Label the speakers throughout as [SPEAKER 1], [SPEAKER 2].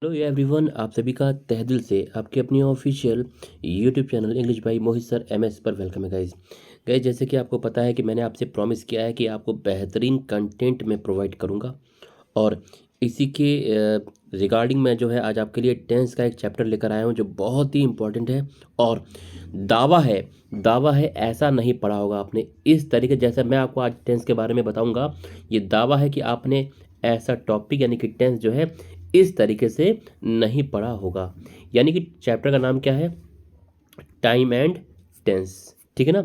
[SPEAKER 1] Hello everyone, आप सभी का तहे दिल से आपके अपनी official YouTube channel English by Mohit sir MS पर वेलकम है गाइज। जैसे कि आपको पता है कि मैंने आपसे प्रॉमिस किया है कि आपको बेहतरीन कंटेंट मैं प्रोवाइड करूंगा और इसी के रिगार्डिंग मैं जो है आज आपके लिए टेंस का एक चैप्टर लेकर आया हूं जो बहुत ही इंपॉर्टेंट है। और दावा है ऐसा नहीं पढ़ा होगा आपने इस तरीके, जैसे मैं आपको आज टेंस के बारे में बताऊंगा। ये दावा है कि आपने ऐसा टॉपिक यानी कि टेंस जो है इस तरीके से नहीं पढ़ा होगा। यानी कि चैप्टर का नाम क्या है? Time and tense. ठीक है ना?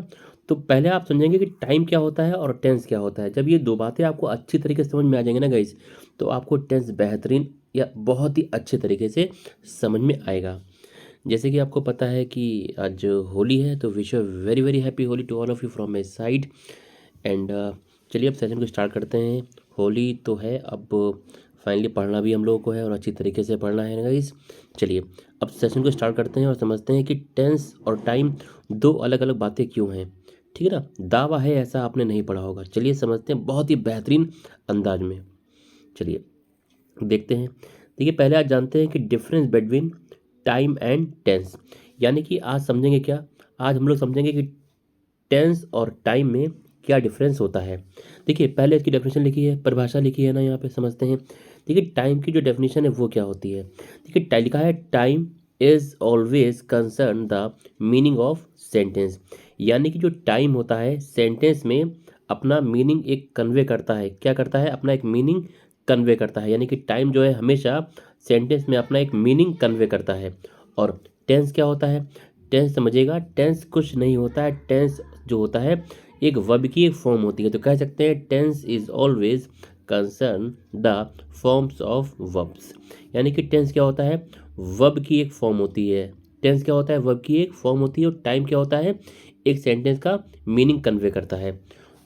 [SPEAKER 1] तो पहले आप समझेंगे कि टाइम क्या होता है और टेंस क्या होता है। जब ये दो बातें आपको अच्छी तरीके से समझ में आ जाएंगे ना गाइस, तो आपको टेंस बेहतरीन या बहुत ही अच्छे तरीके से समझ में आएगा। जैसे कि आपको पता है कि आज होली है, तो wish you very very happy Holi to all of you from my side. And चलिए अब सेशन को स्टार्ट करते हैं। होली तो है, अब फाइनली पढ़ना भी हम लोगों को है और अच्छी तरीके से पढ़ना है गाइस। चलिए अब सेशन को स्टार्ट करते हैं और समझते हैं कि टेंस और टाइम दो अलग अलग बातें क्यों हैं। ठीक है ना? दावा है ऐसा आपने नहीं पढ़ा होगा। चलिए समझते हैं बहुत ही बेहतरीन अंदाज में। चलिए देखते हैं। देखिए पहले आज जानते हैं कि difference between time and tense. यानी कि आज समझेंगे क्या? आज हम लोग समझेंगे कि टेंस और टाइम में क्या डिफरेंस होता है। देखिए पहले इसकी डेफिनेशन लिखी है, परिभाषा लिखी है ना, यहाँ पे समझते हैं। देखिए टाइम की जो डेफिनेशन है वो क्या होती है। देखिए लिखा है time is always concern the meaning of sentence. यानी कि जो टाइम होता है सेंटेंस में अपना मीनिंग एक कन्वे करता है। क्या करता है? अपना एक मीनिंग कन्वे करता है। यानी कि टाइम जो है हमेशा सेंटेंस में अपना एक मीनिंग कन्वे करता है। और टेंस क्या होता है? टेंस समझिएगा, टेंस कुछ नहीं होता है। टेंस जो होता है एक वर्ब की एक फॉर्म होती है। तो कह सकते हैं tense is always concern the forms of verbs. यानी कि टेंस क्या होता है? वर्ब की एक फॉर्म होती है। टेंस क्या होता है? वर्ब की एक फॉर्म होती है। और टाइम क्या होता है? एक सेंटेंस का मीनिंग कन्वे करता है।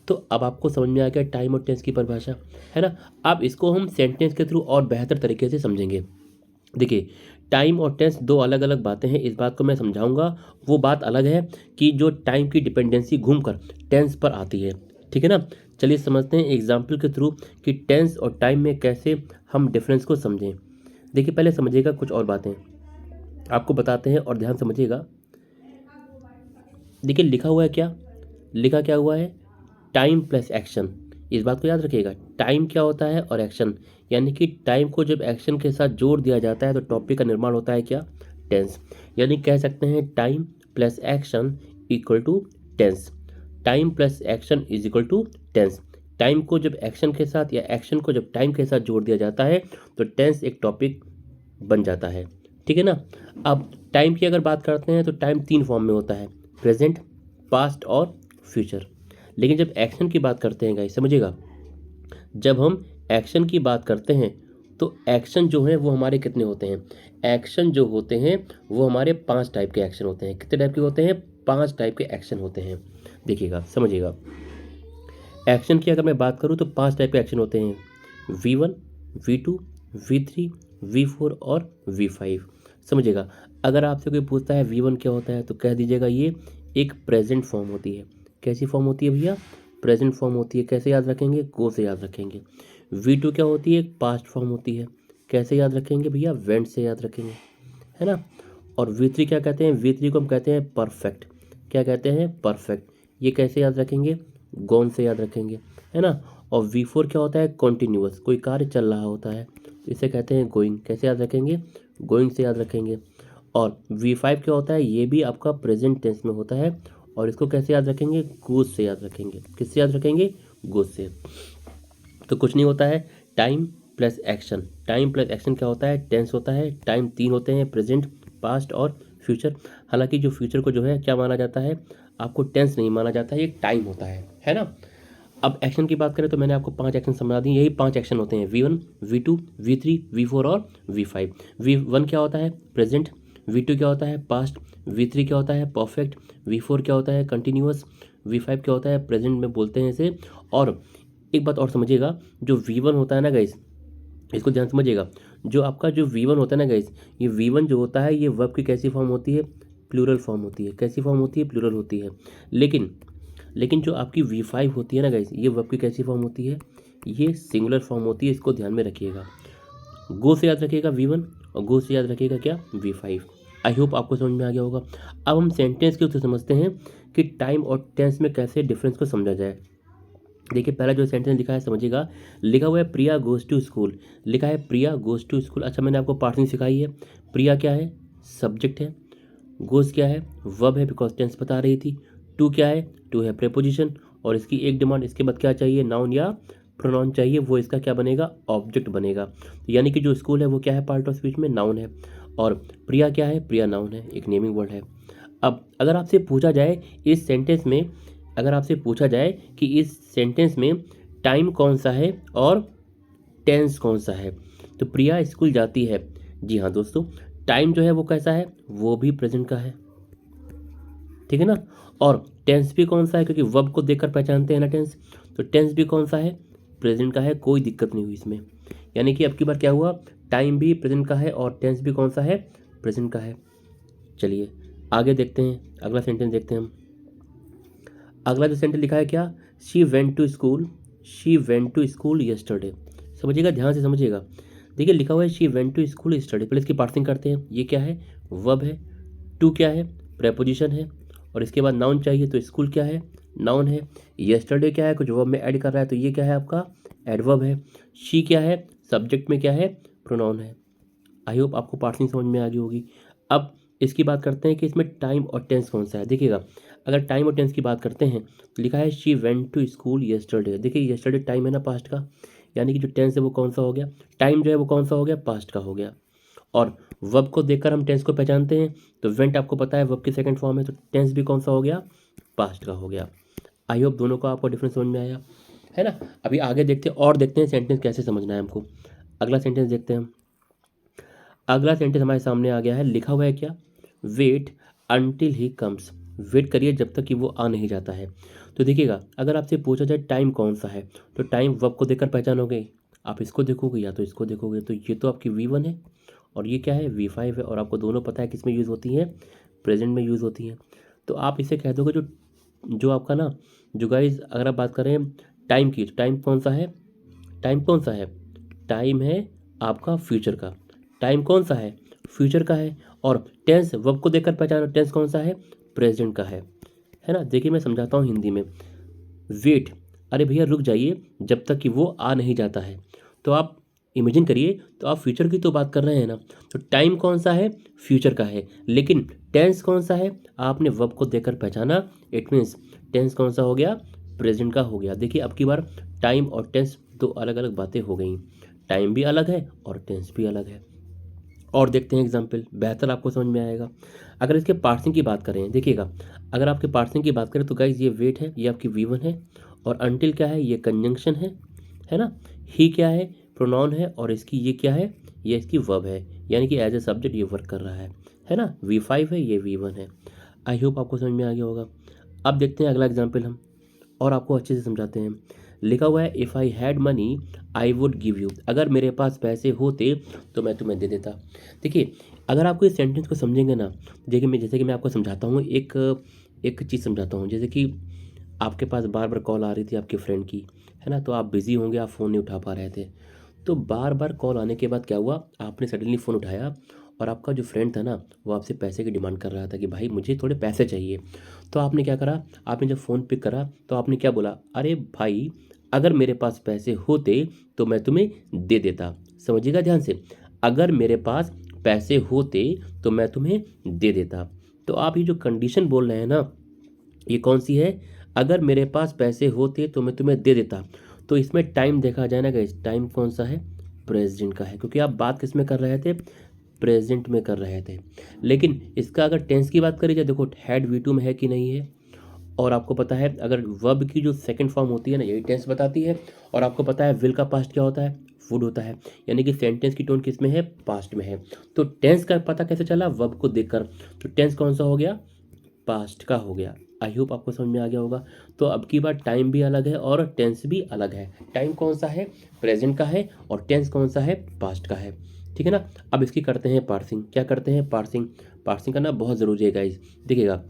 [SPEAKER 1] तो अब आपको समझ में आ गया टाइम और टेंस की परिभाषा, है ना? अब इसको हम सेंटेंस के थ्रू और बेहतर तरीके से समझेंगे। देखिए टाइम और टेंस दो अलग अलग बातें हैं, इस बात को मैं समझाऊंगा। वो बात अलग है कि जो टाइम की डिपेंडेंसी घूमकर टेंस पर आती है। ठीक है ना? चलिए समझते हैं एग्जाम्पल के थ्रू कि टेंस और टाइम में कैसे हम डिफरेंस को समझें। देखिए पहले समझिएगा कुछ और बातें आपको बताते हैं और ध्यान समझिएगा। देखिए लिखा हुआ है क्या? लिखा क्या हुआ है? Time plus action. इस बात को याद रखिएगा। टाइम क्या होता है और एक्शन। यानी कि टाइम को जब एक्शन के साथ जोड़ दिया जाता है तो टॉपिक का निर्माण होता है क्या? टेंस। यानी कह सकते हैं time plus action equal to tense. Time plus action is equal to tense. Time को जब एक्शन के साथ या एक्शन को जब टाइम के साथ जोड़ दिया जाता है तो टेंस एक टॉपिक बन जाता है। ठीक है ना? अब टाइम की अगर बात करते हैं तो टाइम तीन फॉर्म में होता है, प्रेजेंट, पास्ट और फ्यूचर। लेकिन जब एक्शन की बात करते हैं गाइस समझिएगा, जब हम एक्शन की बात करते हैं तो एक्शन जो है वो हमारे कितने होते हैं? एक्शन जो होते हैं वो हमारे पांच टाइप के एक्शन होते हैं। कितने टाइप के होते हैं? पांच टाइप के एक्शन होते हैं। देखिएगा समझिएगा, एक्शन की अगर मैं बात करूं तो पांच टाइप के एक्शन होते हैं, V1, V2, V3, V4 और V5। समझिएगा, अगर आपसे कोई पूछता है V1 क्या होता है तो कह दीजिएगा ये एक प्रेजेंट फॉर्म होती है। कैसी फॉर्म होती है भैया? प्रेजेंट फॉर्म होती है। कैसे याद रखेंगे? गो से याद रखेंगे। V2 क्या होती है? एक पास्ट फॉर्म होती है। कैसे याद रखेंगे भैया? वेंट से याद रखेंगे, है ना? और V3 क्या कहते हैं? V3 को हम कहते हैं परफेक्ट। क्या कहते हैं? परफेक्ट। ये कैसे याद रखेंगे? गॉन से याद रखेंगे, है ना? और V4 क्या होता है? कॉन्टिन्यूअस, कोई कार्य चल रहा होता है, इसे कहते हैं गोइंग। कैसे याद रखेंगे? गोइंग से याद रखेंगे। और V5 क्या होता है? ये भी आपका प्रेजेंट टेंस में होता है और इसको कैसे याद रखेंगे? गोज से याद रखेंगे। किससे याद रखेंगे? गोज से। तो कुछ नहीं होता है, time plus action. Time plus action क्या होता है? टेंस होता है। टाइम तीन होते हैं, प्रेजेंट, पास्ट और फ्यूचर। हालांकि जो फ्यूचर को जो है क्या माना जाता है? आपको टेंस नहीं माना जाता है, ये टाइम होता है ना? अब एक्शन की बात करें तो मैंने आपको पांच एक्शन समझा दिए। यही पांच एक्शन होते हैं, V1, V2, V3, V4 और V5। V1 क्या होता है? प्रेजेंट। V2 क्या होता है? पास्ट। V3 क्या होता है? परफेक्ट। V4 क्या होता है? कंटिन्यूअस। V5 क्या होता है? प्रेजेंट में बोलते हैं इसे। और एक बात और समझिएगा, जो V1 होता है ना गाइस, इसको ध्यान समझिएगा। जो आपका जो V1 होता है ना गाइस, ये V1 जो होता है ये वर्ब की कैसी फॉर्म होती है? प्लूरल फॉर्म होती है। कैसी फॉर्म होती है? प्लूरल होती है। लेकिन लेकिन जो आपकी V5 होती है ना गाइस, ये वर्ब की कैसी फॉर्म होती है? ये सिंगुलर फॉर्म होती है। इसको ध्यान में रखिएगा। गो से याद रखिएगा V1 और गो से याद रखिएगा क्या, V5। आई होप आपको समझ में आ गया होगा। अब हम सेंटेंस के उत्तर समझते हैं कि टाइम और टेंस में कैसे डिफरेंस को समझा जाए। देखिए पहला जो सेंटेंस लिखा है समझिएगा, लिखा हुआ है प्रिया गोज टू स्कूल, लिखा है प्रिया गोज टू स्कूल। अच्छा मैंने आपको पार्सिंग सिखाई है। प्रिया क्या है, सब्जेक्ट है। गोज क्या है, वर्ब है बिकॉज टेंस बता रही थी। टू क्या है, टू है प्रेपोजिशन, और इसकी एक डिमांड, इसके बाद क्या चाहिए, नाउन या प्रोनाउन चाहिए, वो इसका क्या बनेगा, ऑब्जेक्ट बनेगा। यानी कि जो स्कूल है वो क्या है, पार्ट ऑफ स्पीच में नाउन है, और प्रिया क्या है, प्रिया नाउन है, एक नेमिंग वर्ड है। अब अगर आपसे पूछा जाए इस सेंटेंस में, अगर आपसे पूछा जाए कि इस सेंटेंस में टाइम कौन सा है और टेंस कौन सा है, तो प्रिया स्कूल जाती है। जी हाँ दोस्तों, टाइम जो है वो कैसा है, वो भी प्रेजेंट का है, ठीक है ना। और टेंस भी कौन सा है, क्योंकि वर्ब को देखकर पहचानते हैं ना टेंस, तो टेंस भी कौन सा है, प्रेजेंट का है, कोई दिक्कत नहीं हुई इसमें। यानी कि अब की बार क्या हुआ, टाइम भी प्रेजेंट का है और टेंस भी कौन सा है, प्रेजेंट का है। चलिए आगे देखते हैं, अगला सेंटेंस देखते हैं हम। अगला जो सेंटेंस लिखा है क्या, she went to school, she went to school yesterday. समझिएगा, ध्यान से समझिएगा। देखिए लिखा हुआ है she went to school yesterday, पहले इसकी पार्सिंग करते हैं। ये क्या है, वर्ब है। टू क्या है, प्रेपोजिशन है, और इसके बाद नाउन चाहिए, तो स्कूल क्या है, नाउन है। यस्टरडे क्या है, कुछ वर्ब में ऐड कर रहा है, तो ये क्या है आपका, एडवर्ब है। शी क्या है, सब्जेक्ट में क्या है, प्रोनाउन है। आई होप आपको पार्सिंग समझ में आ गई होगी। अब इसकी बात करते हैं कि इसमें टाइम और टेंस कौन सा है। देखिएगा अगर टाइम और टेंस की बात करते हैं तो लिखा है she went to school yesterday. देखिए यस्टरडे टाइम है ना पास्ट का, यानी कि जो टेंस है वो कौन सा हो गया, टाइम जो है वो कौन सा हो गया, पास्ट का हो गया। और वर्ब को देखकर हम टेंस को पहचानते हैं, तो वेंट आपको पता है वर्ब की सेकंड फॉर्म है, तो टेंस भी कौन सा हो गया, पास्ट का हो गया। आई होप दोनों का आपको डिफरेंस समझ में आया है ना। अभी आगे देखते हैं और देखते हैं सेंटेंस कैसे समझना है हमको। अगला सेंटेंस देखते हैं हम। अगला सेंटेंस हमारे सामने आ गया है, लिखा हुआ है क्या, wait until he comes. Wait करिए जब तक कि वो आ नहीं जाता है। तो देखिएगा अगर आपसे पूछा जाए टाइम कौन सा है, तो टाइम वर्ब को देखकर पहचानोगे, आप इसको देखोगे या तो इसको देखोगे। तो ये तो आपकी V1 है और ये क्या है, V5 है, और आपको दोनों पता है किस में यूज़ होती हैं, प्रेजेंट में यूज़ होती हैं। तो आप इसे कह दोगे जो जो आपका ना, जो गाइज अगर आप बात करें टाइम की, तो टाइम कौन सा है, टाइम कौन सा है, टाइम है आपका फ्यूचर का। टाइम कौन सा है, फ्यूचर का है। और टेंस वर्ब को देखकर पहचानो, टेंस कौन सा है, प्रेजेंट का है ना। देखिए मैं समझाता हूँ हिंदी में। वेट, अरे भैया रुक जाइए जब तक कि वो आ नहीं जाता है। तो आप इमेजिन करिए, तो आप फ्यूचर की तो बात कर रहे हैं ना, तो टाइम कौन सा है, फ्यूचर का है, लेकिन टेंस कौन सा है, आपने वर्ब को देखकर पहचाना, इट मीन्स टेंस कौन सा हो गया, प्रेजेंट का हो गया। देखिए अब की बार टाइम और टेंस दो अलग अलग बातें हो गई, टाइम भी अलग है और टेंस भी अलग है। और देखते हैं एग्जाम्पल, बेहतर आपको समझ में आएगा। अगर इसके पार्सिंग की बात करें, देखिएगा अगर आपके पार्सिंग की बात करें तो गाइज ये वेट है, ये आपकी V1 है, और अंटिल क्या है, ये कंजंक्शन है ना। ही क्या है, प्रोनाउन है, और इसकी ये क्या है, ये इसकी वर्ब है, यानी कि एज ए सब्जेक्ट ये वर्क कर रहा है ना। V5 है, ये V1 है। आई होप आपको समझ में आ गया होगा। अब देखते हैं अगला एग्जाम्पल हम, और आपको अच्छे से समझाते हैं। लिखा हुआ है if I had money I would give you, अगर मेरे पास पैसे होते तो मैं तुम्हें दे देता। देखिए अगर आपको इस सेंटेंस को समझेंगे ना, देखिए मैं जैसे कि मैं आपको समझाता हूँ, एक एक चीज़ समझाता हूँ। जैसे कि आपके पास बार बार कॉल आ रही थी आपके फ्रेंड की, है ना, तो आप बिज़ी होंगे, आप फ़ोन नहीं उठा पा रहे थे। तो बार बार कॉल आने के बाद क्या हुआ, आपने सडनली फ़ोन उठाया, और आपका जो फ्रेंड था ना वो आपसे पैसे की डिमांड कर रहा था कि भाई मुझे थोड़े पैसे चाहिए। तो आपने क्या करा, आपने जब फ़ोन पिक करा तो आपने क्या बोला, अरे भाई अगर मेरे पास पैसे होते तो मैं तुम्हें दे देता। समझिएगा ध्यान से, अगर मेरे पास पैसे होते तो मैं तुम्हें दे देता। तो आप ये जो कंडीशन बोल रहे हैं ना, ये कौन सी है, अगर मेरे पास पैसे होते तो मैं तुम्हें दे देता। तो इसमें टाइम देखा जाए ना गाइस, टाइम कौन सा है, प्रेजेंट का है, क्योंकि आप बात किस में कर रहे थे, प्रेजेंट में कर रहे थे। लेकिन इसका अगर टेंस की बात करी जाए, देखो हैड V2 में है कि नहीं है, और आपको पता है अगर वर्ब की जो सेकंड फॉर्म होती है ना, यही टेंस बताती है। और आपको पता है विल का पास्ट क्या होता है, वुड होता है, यानी कि सेंटेंस की टोन किस में है, पास्ट में है। तो टेंस का पता कैसे चला, वर्ब को देखकर। तो टेंस कौन सा हो गया, पास्ट का हो गया। आई होप आपको समझ में आ गया होगा। तो अब की बार टाइम भी अलग है और टेंस भी अलग है। टाइम कौन सा है, प्रेजेंट का है, और टेंस कौन सा है, पास्ट का है। ठीक है ना। अब इसकी करते हैं पार्सिंग। क्या करते हैं, पार्सिंग। पार्सिंग करना बहुत ज़रूरी है गाइज। देखिएगा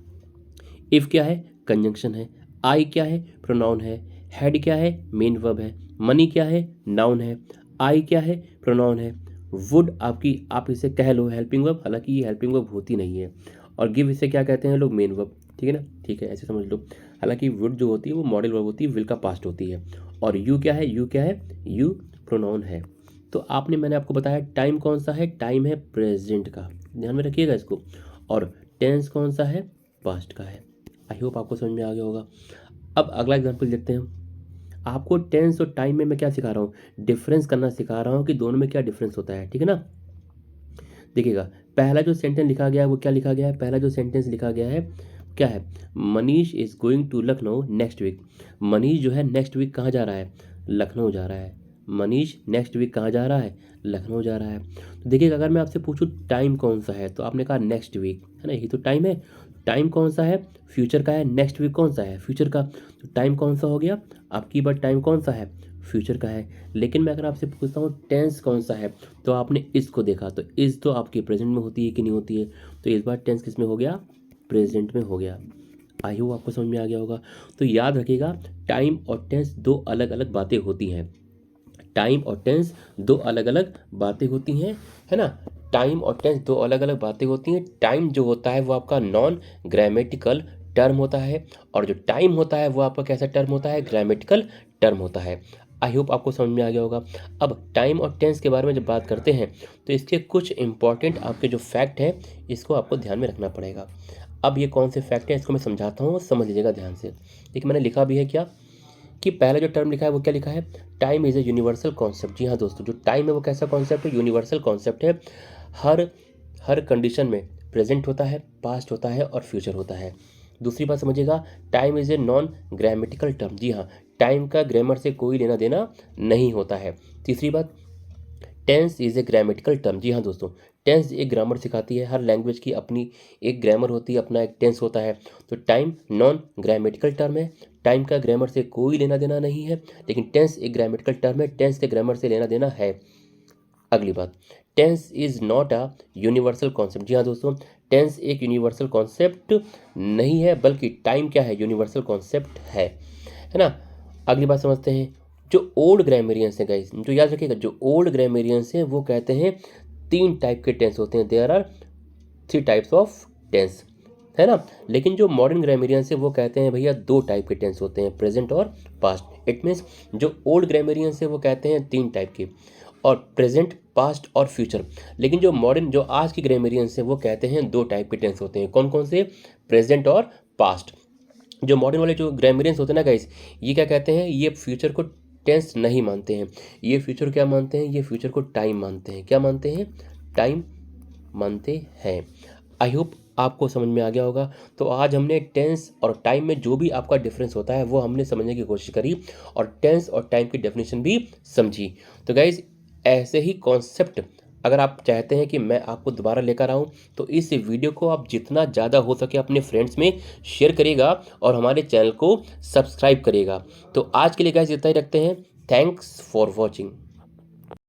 [SPEAKER 1] इफ़ क्या है, कंजंक्शन है। आई क्या है, प्रोनाउन है। हेड क्या है, मेन वर्ब है। मनी क्या है, नाउन है। आई क्या है, प्रोनाउन है। वुड आपकी, आप इसे कह लो हेल्पिंग वर्ब, हालांकि ये हेल्पिंग वर्ब होती नहीं है। और गिव इसे क्या कहते हैं लोग, मेन वर्ब, ठीक है ना, ठीक है, ऐसे समझ लो। हालांकि वुड जो होती है वो मॉडल वर्ब होती है, विल का पास्ट होती है। और यू क्या है, यू क्या है, यू प्रोनाउन है। तो मैंने आपको बताया टाइम कौन सा है, टाइम है प्रेजेंट का, ध्यान में रखिएगा इसको। और टेंस कौन सा है, पास्ट का है। आई होप आपको समझ में आ गया होगा। अब अगला एग्जाम्पल देखते हैं। आपको टेंस और टाइम में मैं क्या सिखा रहा हूँ, डिफरेंस करना सिखा रहा हूँ कि दोनों में क्या डिफरेंस होता है, ठीक है ना। देखिएगा, पहला जो सेंटेंस लिखा गया है वो क्या लिखा गया है, पहला जो सेंटेंस लिखा गया है क्या है, Manish is going to Lucknow next week. Manish जो है नेक्स्ट वीक कहाँ जा रहा है, लखनऊ जा रहा है। मनीष नेक्स्ट वीक कहाँ जा रहा है, लखनऊ जा रहा है। तो देखिएगा, अगर मैं आपसे पूछूं टाइम कौन सा है, तो आपने कहा नेक्स्ट वीक, है ना, यही तो टाइम है। टाइम कौन सा है, फ्यूचर का है। नेक्स्ट वीक कौन सा है, फ्यूचर का। तो टाइम कौन सा हो गया आपकी बार, टाइम कौन सा है, फ्यूचर का है। लेकिन मैं अगर आपसे पूछता हूँ टेंस कौन सा है, तो आपने इसको देखा, तो इस तो आपकी प्रेजेंट में होती है कि नहीं होती है, तो इस बार टेंस किस में हो गया, प्रेजेंट में हो गया। आई होप आपको समझ में आ गया होगा। तो याद रखिएगा, टाइम और टेंस दो अलग अलग बातें होती हैं। टाइम और टेंस दो अलग अलग बातें होती हैं, है ना। टाइम और टेंस दो अलग अलग बातें होती हैं। टाइम जो होता है वो आपका नॉन ग्रामेटिकल टर्म होता है, और जो टाइम होता है वो आपका कैसा टर्म होता है, ग्रामेटिकल टर्म होता है। आई होप आपको समझ में आ गया होगा। अब टाइम और टेंस के बारे में जब बात करते हैं, तो इसके कुछ इंपॉर्टेंट आपके जो फैक्ट हैं, इसको आपको ध्यान में रखना पड़ेगा। अब ये कौन से फैक्ट हैं, इसको मैं समझाता हूँ, समझ लीजिएगा ध्यान से। देखिए, मैंने लिखा भी है क्या, कि पहला जो टर्म लिखा है वो क्या लिखा है, time is a universal concept. जी हाँ दोस्तों, जो टाइम है वो कैसा कॉन्सेप्ट है, यूनिवर्सल कॉन्सेप्ट है। हर हर कंडीशन में प्रेजेंट होता है, पास्ट होता है और फ्यूचर होता है। दूसरी बात समझिएगा, time is a non grammatical term. जी हाँ, टाइम का ग्रामर से कोई लेना देना नहीं होता है। तीसरी बात, tense is a grammatical term. जी हाँ दोस्तों, टेंस एक ग्रामर सिखाती है। हर लैंग्वेज की अपनी एक ग्रामर होती है, अपना एक टेंस होता है। तो टाइम नॉन ग्रामेटिकल टर्म है, टाइम का ग्रामर से कोई लेना देना नहीं है, लेकिन टेंस एक ग्रामेटिकल टर्म है, टेंस के ग्रामर से लेना देना है। अगली बात, tense is not a universal concept. जी हाँ दोस्तों, टेंस एक यूनिवर्सल कॉन्सेप्ट नहीं है, बल्कि टाइम क्या है, यूनिवर्सल कॉन्सेप्ट है ना। अगली बात समझते हैं, जो ओल्ड ग्रामेरियंस हैं गाइस, जो याद रखिएगा, जो ओल्ड ग्रामेरियंस हैं वो कहते हैं 3 टाइप के टेंस होते हैं, there are 3 types of tense, है ना। लेकिन जो मॉडर्न ग्रामेरियंस है वो कहते हैं भैया 2 टाइप के टेंस होते हैं, प्रेजेंट और पास्ट। इट मीन्स जो ओल्ड ग्रामेरियंस है वो कहते हैं 3 टाइप के, और प्रेजेंट, पास्ट और फ्यूचर। लेकिन जो मॉडर्न, जो आज की ग्रामेरियंस है वो कहते हैं 2 टाइप के टेंस होते हैं। कौन कौन से, प्रेजेंट और पास्ट। जो मॉडर्न वाले जो ग्रामेरियंस होते हैं ना गाइस, ये क्या कहते हैं, ये फ्यूचर को टेंस नहीं मानते हैं, ये फ्यूचर क्या मानते हैं, ये फ्यूचर को टाइम मानते हैं। क्या मानते हैं, टाइम मानते हैं। आई होप आपको समझ में आ गया होगा। तो आज हमने टेंस और टाइम में जो भी आपका डिफरेंस होता है वो हमने समझने की कोशिश करी, और टेंस और टाइम की डेफिनेशन भी समझी। तो गाइज, ऐसे ही कॉन्सेप्ट अगर आप चाहते हैं कि मैं आपको दोबारा लेकर आऊँ, तो इस वीडियो को आप जितना ज़्यादा हो सके अपने फ्रेंड्स में शेयर करिएगा, और हमारे चैनल को सब्सक्राइब करिएगा। तो आज के लिए गाइज इतना ही रखते हैं। Thanks for watching.